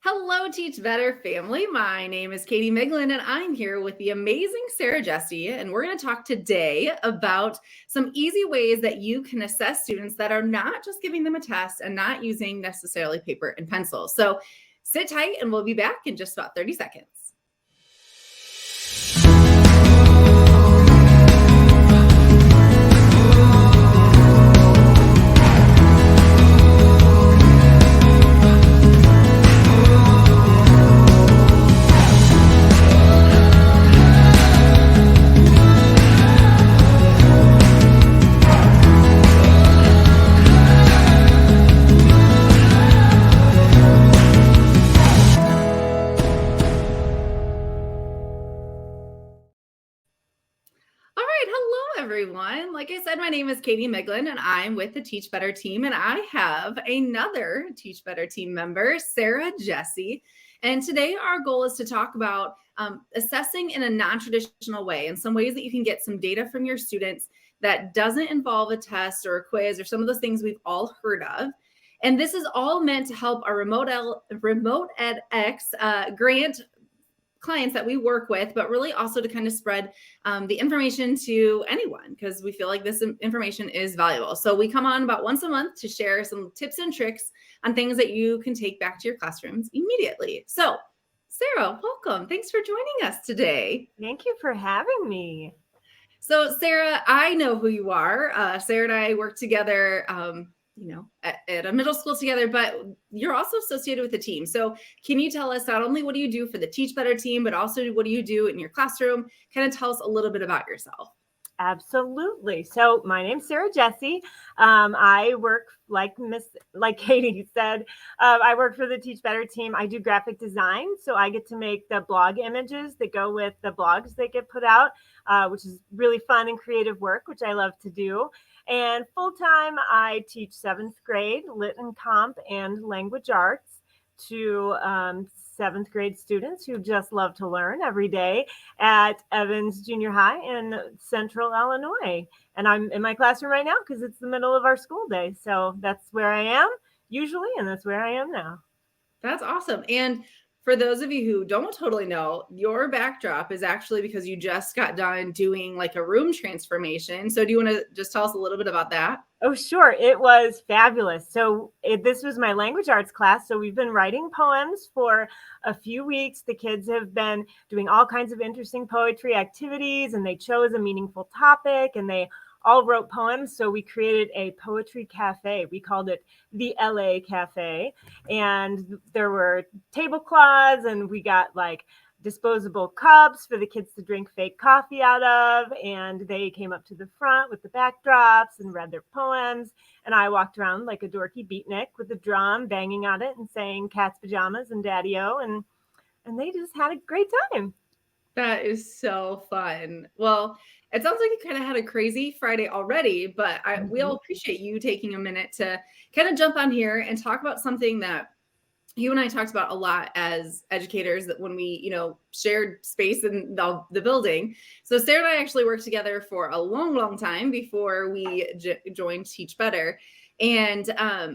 Hello, Teach Better family. My name is Katie Miglin, and I'm here with the amazing Sara Jessee. And we're going to talk today about some easy ways that you can assess students that are not just giving them a test and not using necessarily paper and pencil. So sit tight, and we'll be back in just about 30 seconds. Hello, everyone. Like I said, my name is Katie Miglin, and I'm with the Teach Better team. And I have another Teach Better team member, Sara Jessee. And today, our goal is to talk about assessing in a non-traditional way and some ways that you can get some data from your students that doesn't involve a test or a quiz or some of those things we've all heard of. And this is all meant to help our remote edX grant clients that we work with, but really also to kind of spread the information to anyone because we feel like this information is valuable. So we come on about once a month to share some tips and tricks on things that you can take back to your classrooms immediately. So Sara, welcome. Thanks for joining us today. Thank you for having me. So Sara, I know who you are. Sara and I work together at a middle school together, but you're also associated with the team. So can you tell us not only what do you do for the Teach Better team, but also what do you do in your classroom? Kind of tell us a little bit about yourself. Absolutely. So my name's Sara Jessee. I work like Katie said, I work for the Teach Better team. I do graphic design. So I get to make the blog images that go with the blogs that get put out, which is really fun and creative work, which I love to do. And full time, I teach 7th grade Lit and Comp and language arts to 7th grade students who just love to learn every day at Evans Junior High in Central Illinois. And I'm in my classroom right now because it's the middle of our school day. So that's where I am usually, and that's where I am now. That's awesome. And for those of you who don't totally know, your backdrop is actually because you just got done doing like a room transformation. So do you want to just tell us a little bit about that? Oh, sure. It was fabulous. So this was my language arts class. So we've been writing poems for a few weeks. The kids have been doing all kinds of interesting poetry activities, and they chose a meaningful topic, and they all wrote poems. So we created a poetry cafe. We called it the LA Cafe. And there were tablecloths, and we got like disposable cups for the kids to drink fake coffee out of. And they came up to the front with the backdrops and read their poems. And I walked around like a dorky beatnik with a drum, banging on it and saying Cat's Pajamas and Daddy-O. And they just had a great time. That is so fun. Well, it sounds like you kind of had a crazy Friday already, but we'll appreciate you taking a minute to kind of jump on here and talk about something that you and I talked about a lot as educators that when we, shared space in the building. So Sara and I actually worked together for a long, long time before we joined Teach Better. And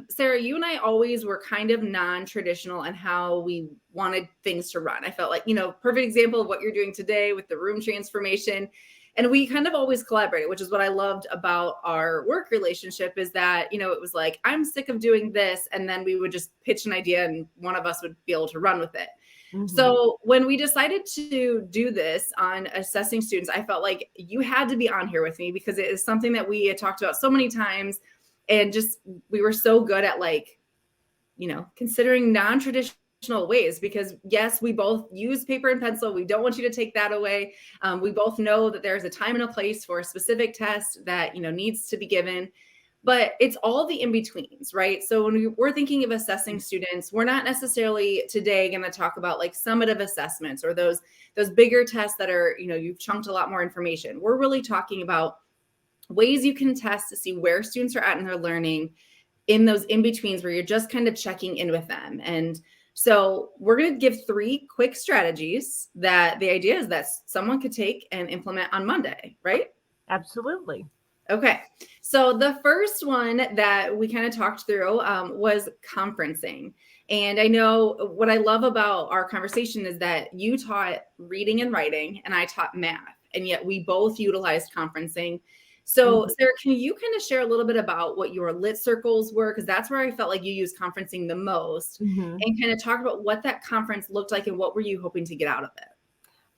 Sara, you and I always were kind of non-traditional in how we wanted things to run. I felt like, perfect example of what you're doing today with the room transformation. And we kind of always collaborated, which is what I loved about our work relationship is that, it was like, I'm sick of doing this. And then we would just pitch an idea and one of us would be able to run with it. Mm-hmm. So when we decided to do this on assessing students, I felt like you had to be on here with me because it is something that we had talked about so many times. And just, we were so good at considering non-traditional ways because yes, we both use paper and pencil. We don't want you to take that away. We both know that there's a time and a place for a specific test that, needs to be given, but it's all the in-betweens, right? So when we're thinking of assessing students, we're not necessarily today going to talk about like summative assessments or those bigger tests that are, you've chunked a lot more information. We're really talking about ways you can test to see where students are at in their learning in those in-betweens where you're just kind of checking in with them. And so we're going to give 3 quick strategies that the idea is that someone could take and implement on Monday, right? Absolutely. Okay. So the first one that we kind of talked through was conferencing. And I know what I love about our conversation is that you taught reading and writing, and I taught math, and yet we both utilized conferencing. So, Mhm. Sarah, can you kind of share a little bit about what your lit circles were? Because that's where I felt like you used conferencing the most, Mhm. and kind of talk about what that conference looked like and what were you hoping to get out of it?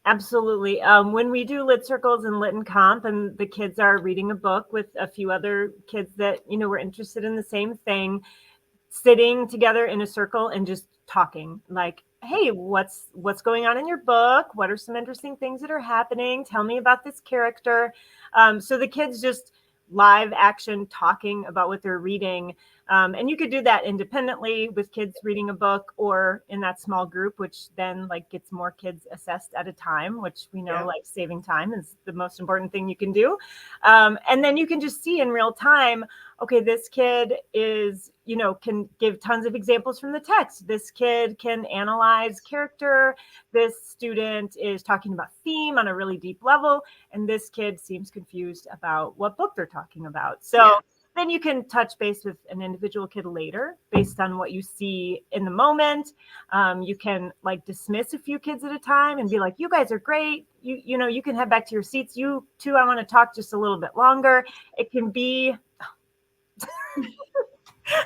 Absolutely. When we do lit circles and lit and comp, and the kids are reading a book with a few other kids that were interested in the same thing, sitting together in a circle and just talking, like, hey, what's going on in your book? What are some interesting things that are happening? Tell me about this character. So the kids just live action talking about what they're reading. And you could do that independently with kids reading a book, or in that small group, which then like gets more kids assessed at a time, which we know Yeah. like saving time is the most important thing you can do. And then you can just see in real time, okay, this kid is, can give tons of examples from the text. This kid can analyze character. This student is talking about theme on a really deep level. And this kid seems confused about what book they're talking about. So Yeah. then you can touch base with an individual kid later based on what you see in the moment. You can like dismiss a few kids at a time and be like, you guys are great. You can head back to your seats. You two, I want to talk just a little bit longer. It can be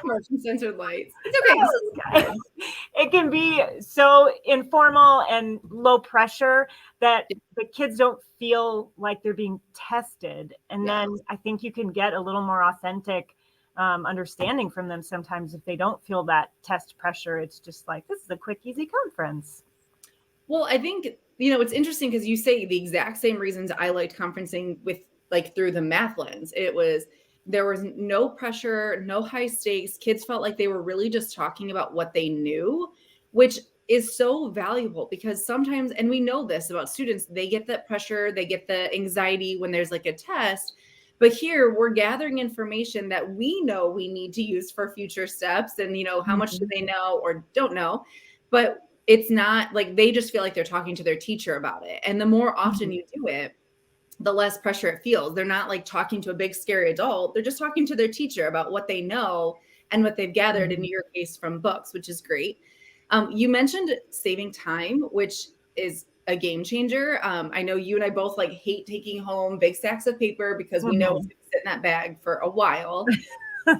Motion censored lights. It's okay. This is good. it can be so informal and low pressure that the kids don't feel like they're being tested. And Yeah. then I think you can get a little more authentic understanding from them sometimes if they don't feel that test pressure. It's just like, this is a quick, easy conference. Well, I think, it's interesting because you say the exact same reasons I liked conferencing with like through the math lens. There was no pressure, no high stakes. Kids felt like they were really just talking about what they knew, which is so valuable because sometimes, and we know this about students, they get that pressure, they get the anxiety when there's like a test. But here we're gathering information that we know we need to use for future steps. And, how much do Mhm. they know or don't know? But it's not like they just feel like they're talking to their teacher about it. And the more often Mhm. you do it, the less pressure it feels. They're not like talking to a big scary adult. They're just talking to their teacher about what they know and what they've gathered in Mhm. your case from books, which is great. You mentioned saving time, which is a game changer. I know you and I both like hate taking home big stacks of paper because we know it's Mhm. going to sit in that bag for a while.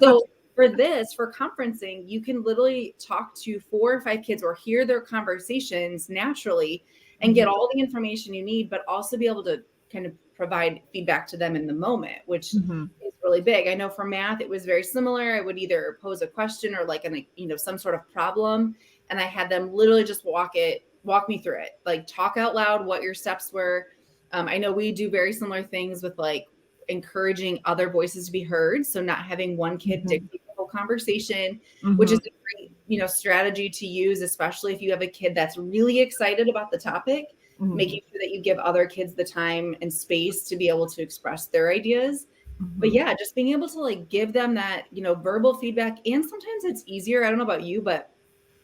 So for conferencing, you can literally talk to 4 or 5 kids or hear their conversations naturally and get Mhm. all the information you need, but also be able to kind of provide feedback to them in the moment, which Mhm. is really big. I know for math, it was very similar. I would either pose a question or like some sort of problem. And I had them literally just walk me through it, like talk out loud what your steps were. I know we do very similar things with like encouraging other voices to be heard. So not having one kid Mhm. dictate the whole conversation, which is Mhm. a great, strategy to use, especially if you have a kid that's really excited about the topic, Mhm. making sure that you give other kids the time and space to be able to express their ideas. But Mhm. yeah, just being able to like give them that, verbal feedback. And sometimes it's easier. I don't know about you, but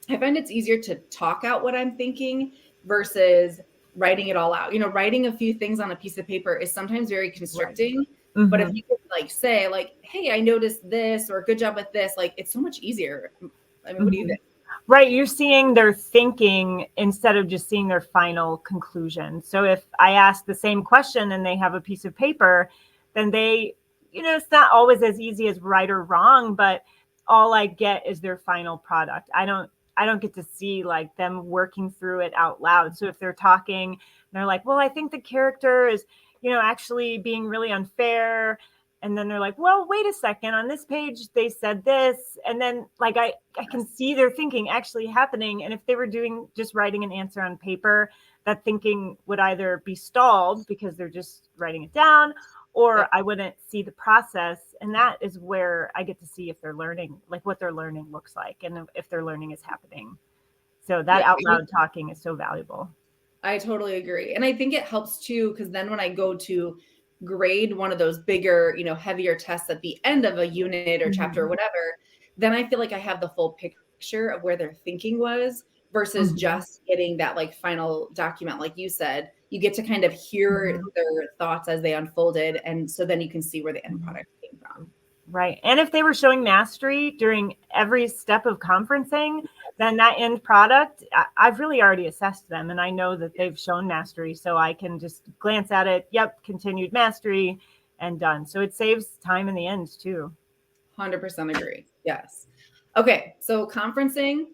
I find it's easier to talk out what I'm thinking versus writing it all out. Writing a few things on a piece of paper is sometimes very Right. constricting. But if Mhm. you could like say like, "Hey, I noticed this," or "Good job with this," like it's so much easier. I mean, what do you Mhm. think? Right, you're seeing their thinking instead of just seeing their final conclusion. So if I ask the same question and they have a piece of paper, then it's not always as easy as right or wrong, but all I get is their final product. I don't get to see like them working through it out loud. So if they're talking and they're like, "Well, I think the character is, actually being really unfair." And then they're like, well, wait a second, on this page they said this. And then like I can see their thinking actually happening. And if they were doing just writing an answer on paper, that thinking would either be stalled because they're just writing it down, or Yep. I wouldn't see the process. And that is where I get to see if they're learning, like what their learning looks like, and if their learning is happening. So that Yeah. out loud talking is so valuable. I totally agree. And I think it helps too, because then when I go to grade one of those bigger, heavier tests at the end of a unit or chapter or Mhm. whatever, then I feel like I have the full picture of where their thinking was versus just getting that like final document. Like you said, you get to kind of hear their thoughts as they unfolded. And so then you can see where the end product came from. Right. And if they were showing mastery during every step of conferencing, then that end product, I've really already assessed them and I know that they've shown mastery. So I can just glance at it. Yep. Continued mastery and done. So it saves time in the end too. 100% agree. Yes. Okay. So conferencing,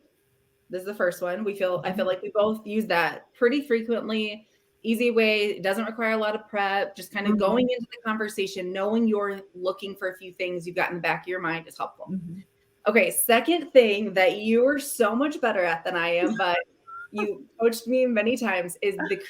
this is the first one. I feel like we both use that pretty frequently. Easy way. It doesn't require a lot of prep. Just kind of going into the conversation, knowing you're looking for a few things you've got in the back of your mind is helpful. Okay. Second thing that you're so much better at than I am, but you coached me many times is the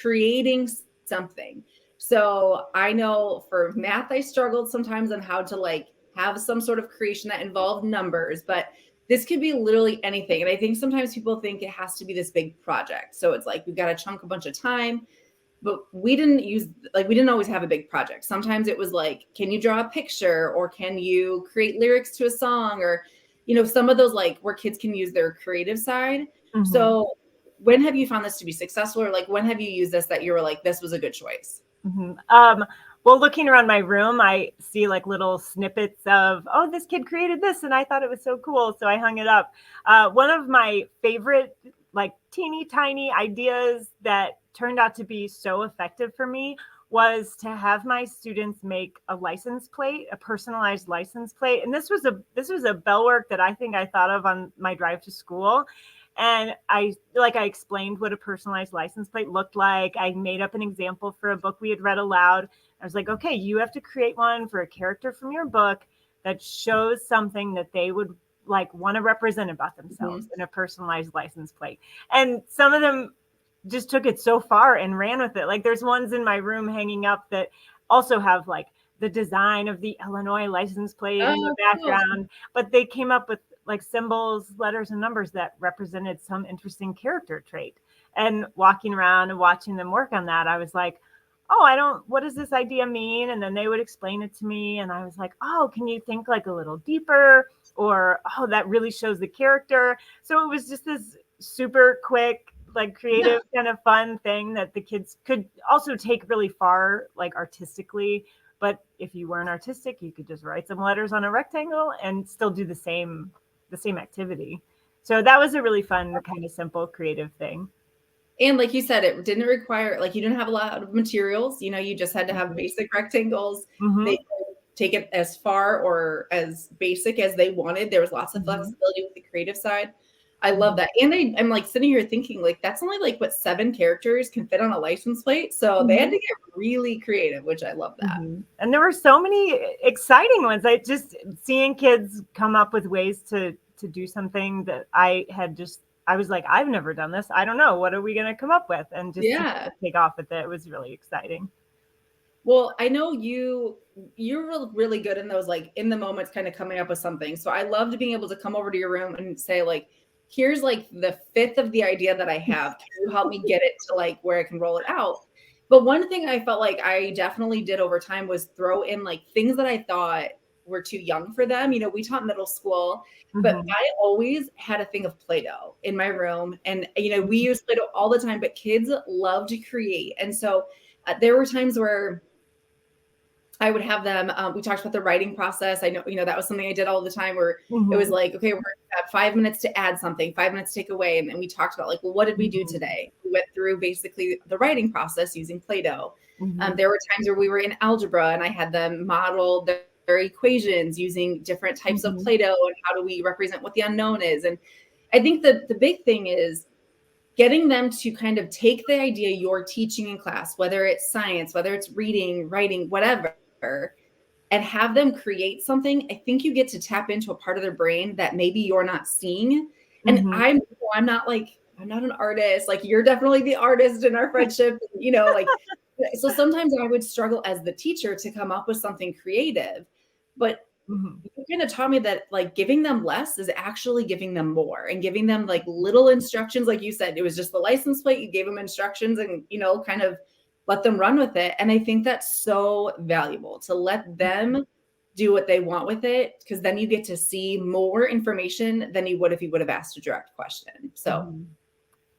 creating something. So I know for math, I struggled sometimes on how to like have some sort of creation that involved numbers, but this could be literally anything. And I think sometimes people think it has to be this big project. So it's like, we've got to chunk a bunch of time, but we didn't always have a big project. Sometimes it was like, can you draw a picture or can you create lyrics to a song or, some of those like where kids can use their creative side. So when have you found this to be successful or like, when have you used this that you were like, this was a good choice? Well, looking around my room, I see like little snippets of, oh, this kid created this and I thought it was so cool. So I hung it up. One of my favorite, like teeny tiny ideas that turned out to be so effective for me was to have my students make a license plate, a personalized license plate. And this was a bell work that I think I thought of on my drive to school. And I explained what a personalized license plate looked like. I made up an example for a book we had read aloud. I was like, okay, you have to create one for a character from your book that shows something that they would like want to represent about themselves in a personalized license plate. And some of them just took it so far and ran with it. Like there's ones in my room hanging up that also have like the design of the Illinois license plate in the background, but they came up with like symbols, letters, and numbers that represented some interesting character trait. And walking around and watching them work on that, I was like, oh, what does this idea mean? And then they would explain it to me. And I was like, oh, can you think like a little deeper? Or, oh, that really shows the character. So it was just this super quick, like creative kind of fun thing that the kids could also take really far, like artistically. But if you weren't artistic, you could just write some letters on a rectangle and still do the same activity. So that was a really fun kind of simple creative thing. And like you said, it didn't require, like you didn't have a lot of materials, you just had to have basic rectangles. They could take it as far or as basic as they wanted. There was lots of flexibility with the creative side. I love that. And I'm like sitting here thinking like, that's only like what 7 characters can fit on a license plate. So they had to get really creative, which I love that. And there were so many exciting ones. I just seeing kids come up with ways to do something that I was like, I've never done this. I don't know. What are we going to come up with? And just take off with it. It was really exciting. Well, I know you're really good in those, like in the moments kind of coming up with something. So I loved being able to come over to your room and say like, here's like the 5th of the idea that I have. Can you help me get it to like where I can roll it out? But one thing I felt like I definitely did over time was throw in like things that I thought were too young for them. We taught middle school, but I always had a thing of Play-Doh in my room. And, we use Play-Doh all the time, but kids love to create. And so there were times where I would have them, we talked about the writing process. I know, that was something I did all the time where it was like, okay, we're at 5 minutes to add something, 5 minutes to take away. And then we talked about like, well, what did we do today? We went through basically the writing process using Play-Doh. There were times where we were in algebra and I had them model their equations using different types of Play-Doh and how do we represent what the unknown is. And I think that the big thing is getting them to kind of take the idea you're teaching in class, whether it's science, whether it's reading, writing, whatever, and have them create something. I think you get to tap into a part of their brain that maybe you're not seeing. And I'm not an artist. Like you're definitely the artist in our friendship, so sometimes I would struggle as the teacher to come up with something creative, but you kind of taught me that like giving them less is actually giving them more and giving them like little instructions. Like you said, it was just the license plate. You gave them instructions and, kind of let them run with it. And I think that's so valuable to let them do what they want with it, because then you get to see more information than you would if you would have asked a direct question. So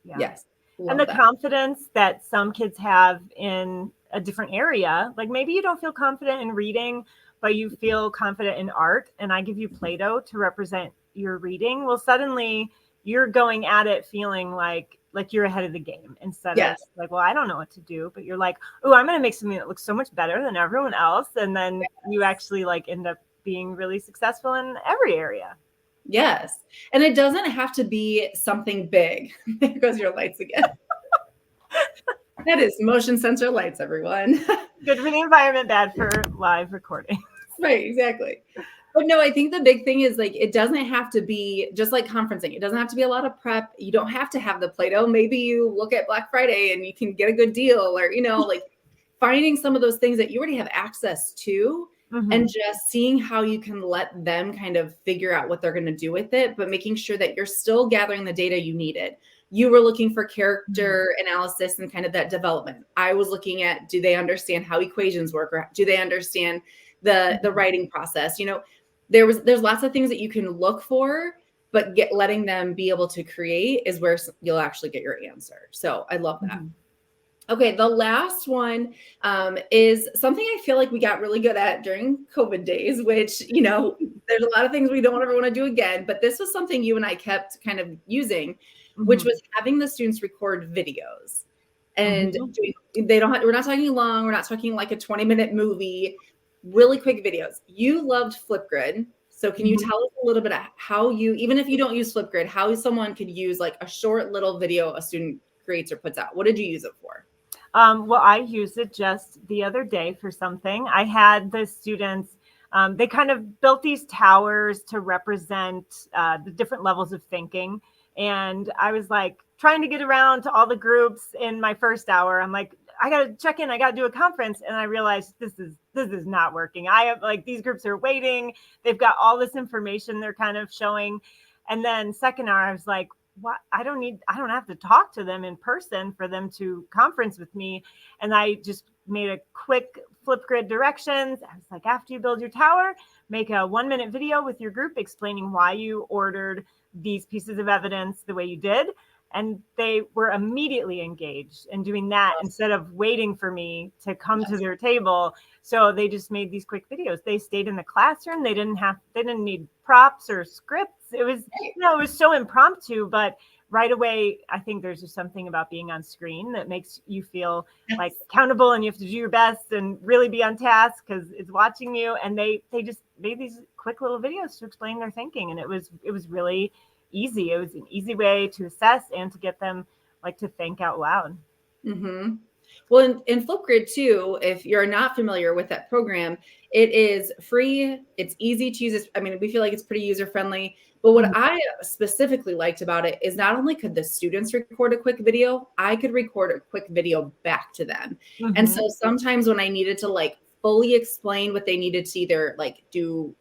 Yeah. yes, And love the that. confidence that some kids have in a different area, like maybe you don't feel confident in reading, but you feel confident in art, and I give you Play-Doh to represent your reading. Well, suddenly you're going at it feeling like you're ahead of the game, instead of Yes. like, well, I don't know what to do, but you're like, oh, I'm going to make something that looks so much better than everyone else. And then you actually like end up being really successful in every area. Yes. And it doesn't have to be something big. There goes your lights again. That is motion sensor lights, everyone. Good for the environment, bad for live recording. Right, exactly. But no, I think the big thing is like, it doesn't have to be just like conferencing. It doesn't have to be a lot of prep. You don't have to have the Play-Doh. Maybe you look at Black Friday and you can get a good deal, or, like finding some of those things that you already have access to and just seeing how you can let them kind of figure out what they're going to do with it, but making sure that you're still gathering the data you needed. You were looking for character analysis and kind of that development. I was looking at, do they understand how equations work, or do they understand the writing process? There's lots of things that you can look for, but letting them be able to create is where you'll actually get your answer. So I love that. Okay, the last one is something I feel like we got really good at during COVID days, which, there's a lot of things we don't ever want to do again, but this was something you and I kept kind of using, which was having the students record videos. And we're not talking long, we're not talking like a 20-minute movie, really quick videos. You loved Flipgrid. So can you tell us a little bit of how even if you don't use Flipgrid, how someone could use like a short little video a student creates or puts out? What did you use it for? Well, I used it just the other day for something. I had the students, they kind of built these towers to represent the different levels of thinking. And I was like trying to get around to all the groups in my first hour. I'm like, I got to check in. I got to do a conference. And I realized this is not working. I have like, these groups are waiting. They've got all this information they're kind of showing. And then second hour, I was like, what? I don't have to talk to them in person for them to conference with me. And I just made a quick Flipgrid directions. I was like, after you build your tower, make a 1-minute video with your group explaining why you ordered these pieces of evidence the way you did. And they were immediately engaged in doing that instead of waiting for me to come to their table. So they just made these quick videos. They stayed in the classroom. They didn't need props or scripts. It was, it was so impromptu, but right away, I think there's just something about being on screen that makes you feel like accountable, and you have to do your best and really be on task because it's watching you. And they just made these quick little videos to explain their thinking. And it was really easy. It was an easy way to assess and to get them like to think out loud. Well, in Flipgrid too, if you're not familiar with that program, it is free. It's easy to use. I mean, we feel like it's pretty user friendly. But what I specifically liked about it is not only could the students record a quick video, I could record a quick video back to them. And so sometimes when I needed to like fully explain what they needed to either like do,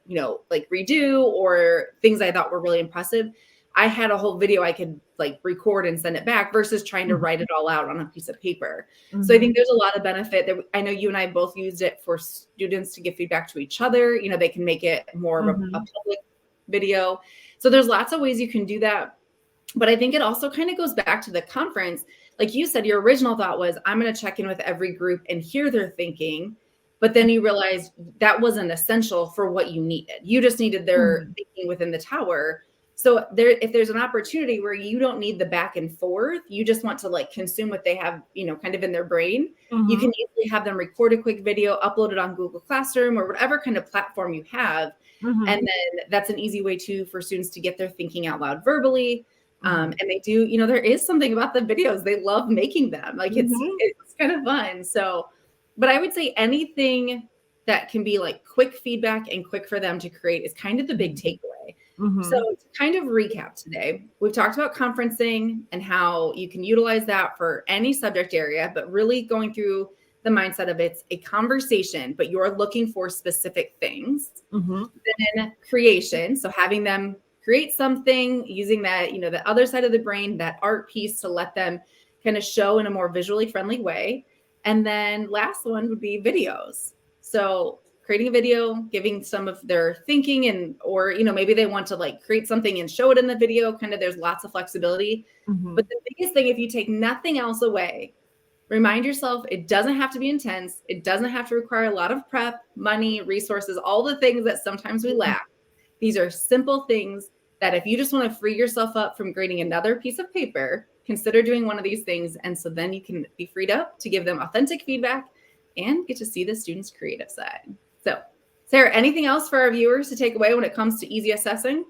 like redo, or things I thought were really impressive, I had a whole video I could like record and send it back versus trying to write it all out on a piece of paper. So I think there's a lot of benefit that I know you and I both used it for students to give feedback to each other. They can make it more of a public video. So there's lots of ways you can do that. But I think it also kind of goes back to the conference. Like you said, your original thought was, I'm going to check in with every group and hear their thinking. But then you realize that wasn't essential for what you needed. You just needed their thinking within the tower. So if there's an opportunity where you don't need the back and forth, you just want to like consume what they have, kind of in their brain, you can easily have them record a quick video, upload it on Google Classroom or whatever kind of platform you have. And then that's an easy way too for students to get their thinking out loud verbally. And they do, there is something about the videos. They love making them. Like it's kind of fun. So, but I would say anything that can be like quick feedback and quick for them to create is kind of the big takeaway. So to kind of recap today, we've talked about conferencing and how you can utilize that for any subject area, but really going through the mindset of it's a conversation, but you're looking for specific things. Then creation. So having them create something using that, the other side of the brain, that art piece to let them kind of show in a more visually friendly way. And then last one would be videos. So creating a video, giving some of their thinking, and or maybe they want to like create something and show it in the video. Kind of there's lots of flexibility. But the biggest thing, if you take nothing else away, remind yourself it doesn't have to be intense. It doesn't have to require a lot of prep, money, resources, all the things that sometimes we lack. These are simple things that if you just want to free yourself up from grading another piece of paper, consider doing one of these things. And so then you can be freed up to give them authentic feedback and get to see the students' creative side. So, Sarah, anything else for our viewers to take away when it comes to easy assessing?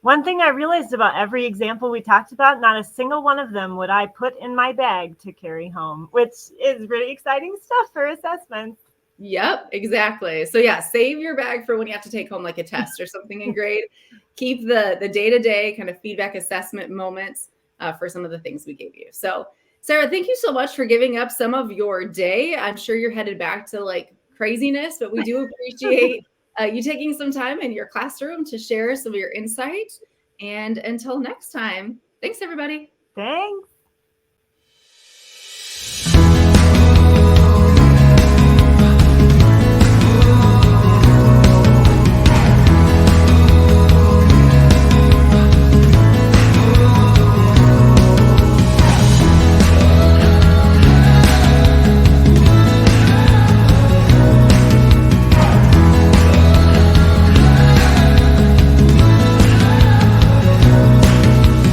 One thing I realized about every example we talked about, not a single one of them would I put in my bag to carry home, which is really exciting stuff for assessments. Yep, exactly. So yeah, save your bag for when you have to take home like a test or something in grade. Keep the day-to-day kind of feedback assessment moments for some of the things we gave you. So Sarah, thank you so much for giving up some of your day. I'm sure you're headed back to like craziness, but we do appreciate you taking some time in your classroom to share some of your insight. And until next time, thanks everybody. Thanks.